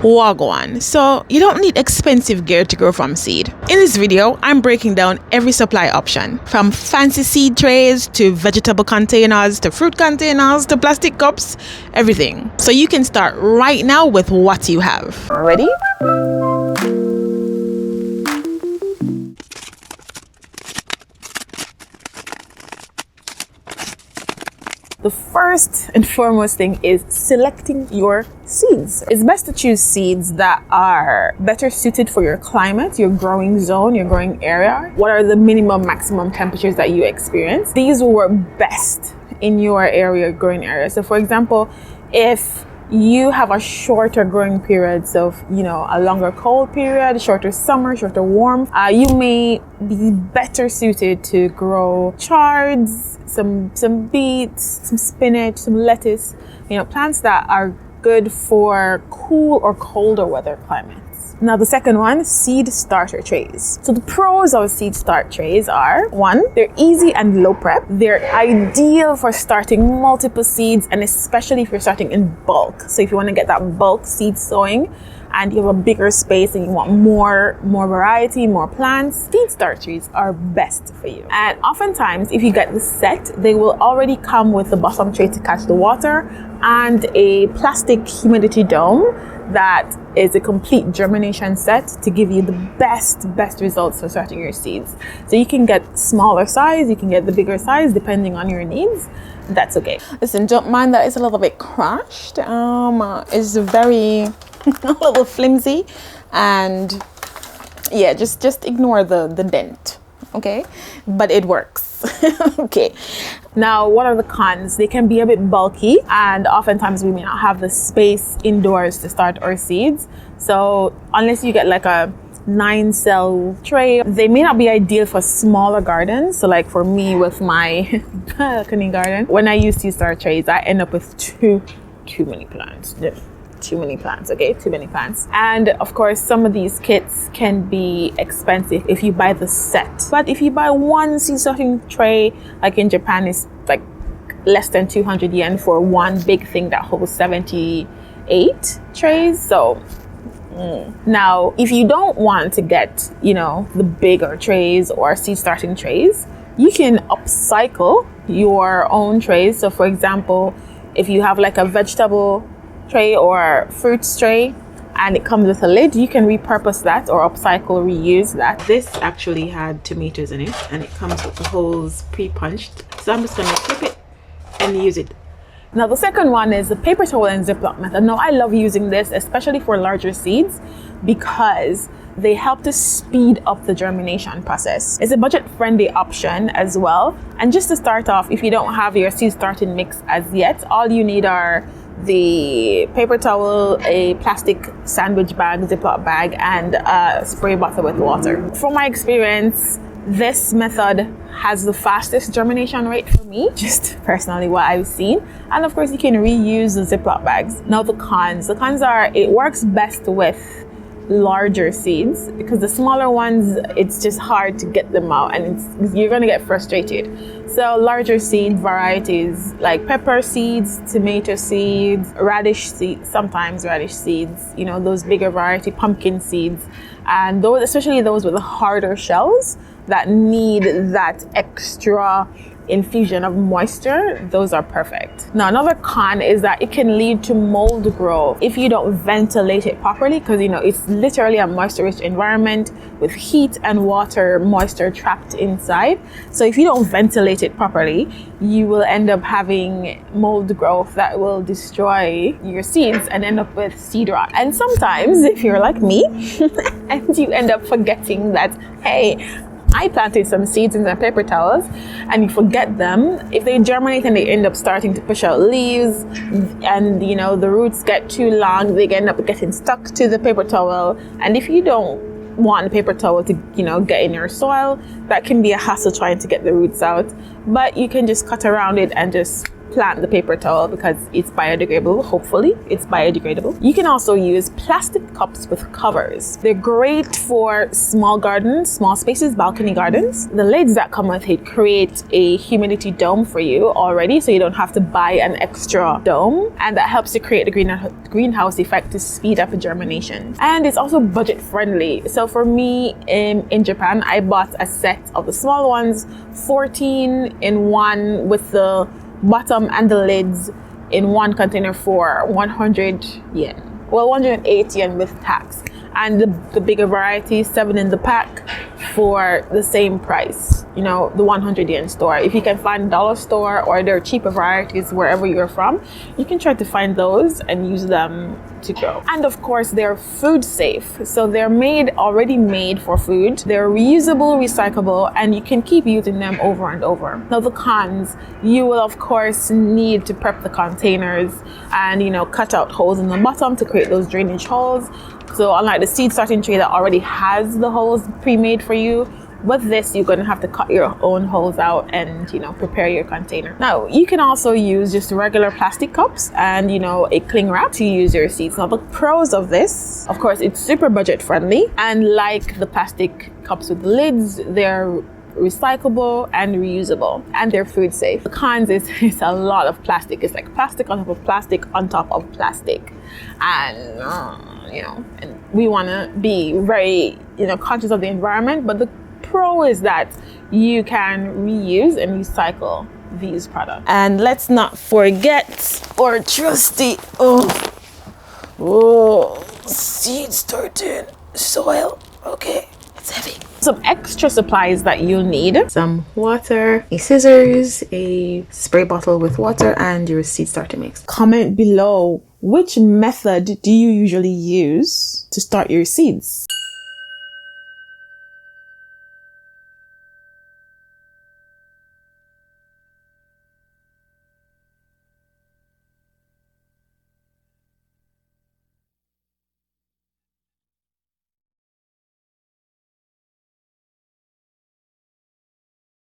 Wagwan. So you don't need expensive gear to grow from seed. In this video, I'm breaking down every supply option, from fancy seed trays to vegetable containers to fruit containers to plastic cups, everything. So you can start right now with what you have. Ready? The first and foremost thing is selecting your seeds. It's best to choose seeds that are better suited for your climate, your growing zone, your growing area. What are the minimum, maximum temperatures that you experience? These will work best in your area, growing area. So for example, if you have a shorter growing period, so a longer cold period, shorter summer, shorter warm, you may be better suited to grow chards, some beets, some spinach, some lettuce, plants that are good for cool or colder weather climates. Now the second one, seed starter trays. So the pros of seed start trays are, one, they're easy and low prep. They're ideal for starting multiple seeds, and especially if you're starting in bulk. So if you want to get that bulk seed sowing and you have a bigger space and you want more variety, more plants, seed start trays are best for you. And oftentimes, if you get the set, they will already come with the bottom tray to catch the water and a plastic humidity dome that is a complete germination set to give you the best results for starting your seeds. So you can get smaller size, you can get the bigger size depending on your needs. That's okay. Listen, don't mind that it's a little bit crashed. It's very a little flimsy, and yeah, just ignore the dent, okay? But it works. Okay. Now, what are the cons? They can be a bit bulky, and oftentimes we may not have the space indoors to start our seeds. So unless you get like a 9-cell tray, they may not be ideal for smaller gardens. So like for me with my balcony garden, when I use seed start trays, I end up with too many plants. Too many plants, okay? Too many plants. And of course, some of these kits can be expensive if you buy the set. But if you buy one seed starting tray, like in Japan, it's like less than 200 yen for one big thing that holds 78 trays. So now, if you don't want to get, the bigger trays or seed starting trays, you can upcycle your own trays. So for example, if you have like a vegetable tray or fruits tray and it comes with a lid, you can repurpose that or upcycle, reuse that. This actually had tomatoes in it and it comes with the holes pre-punched, so I'm just gonna flip it and use it. Now the second one is the paper towel and Ziploc method. Now I love using this, especially for larger seeds, because they help to speed up the germination process. It's a budget-friendly option as well. And just to start off, if you don't have your seed starting mix as yet, all you need are the paper towel, a plastic sandwich bag, Ziploc bag, and a spray bottle with water. From my experience, this method has the fastest germination rate for me, just personally what I've seen. And of course, you can reuse the Ziploc bags. Now the cons are, it works best with larger seeds, because the smaller ones, it's just hard to get them out and you're gonna get frustrated. So larger seed varieties like pepper seeds, tomato seeds, radish seeds, sometimes radish seeds, those bigger variety, pumpkin seeds, and those, especially those with the harder shells that need that extra infusion of moisture, those are perfect. Now another con is that it can lead to mold growth if you don't ventilate it properly, because it's literally a moisture-rich environment with heat and water moisture trapped inside. So if you don't ventilate it properly, you will end up having mold growth that will destroy your seeds and end up with seed rot. And sometimes if you're like me and you end up forgetting that, hey, I planted some seeds in some paper towels, and you forget them. If they germinate and they end up starting to push out leaves, and the roots get too long, they end up getting stuck to the paper towel. And if you don't want the paper towel to get in your soil, that can be a hassle trying to get the roots out. But you can just cut around it and just plant the paper towel because it's biodegradable. Hopefully it's biodegradable. You can also use plastic cups with covers. They're great for small gardens, small spaces, balcony gardens. The lids that come with it create a humidity dome for you already, so you don't have to buy an extra dome, and that helps to create the greenhouse effect to speed up germination. And it's also budget friendly. So for me in Japan, I bought a set of the small ones, 14 in one, with the bottom and the lids in one container for 100 yen. Well, 108 yen with tax. And the bigger variety, 7 in the pack for the same price, you know, the 100 yen store. If you can find a dollar store or their cheaper varieties wherever you're from, you can try to find those and use them to grow. And of course, they're food safe. So they're already made for food. They're reusable, recyclable, and you can keep using them over and over. Now the cons, you will of course need to prep the containers and, you know, cut out holes in the bottom to create those drainage holes. So unlike the seed starting tray that already has the holes pre-made for you, with this you're going to have to cut your own holes out and, you know, prepare your container. Now you can also use just regular plastic cups and, you know, a cling wrap to use your seeds. Now the pros of this, of course, it's super budget friendly, and like the plastic cups with lids, they're recyclable and reusable, and they're food safe. The cons is it's a lot of plastic. It's like plastic on top of plastic on top of plastic, and you know, and we want to be very, you know, conscious of the environment. But the pro is that you can reuse and recycle these products. And let's not forget our trusty seed starting soil. Okay, it's heavy. Some extra supplies that you'll need: some water, a scissors, a spray bottle with water, and your seed starter mix. Comment below, which method do you usually use to start your seeds?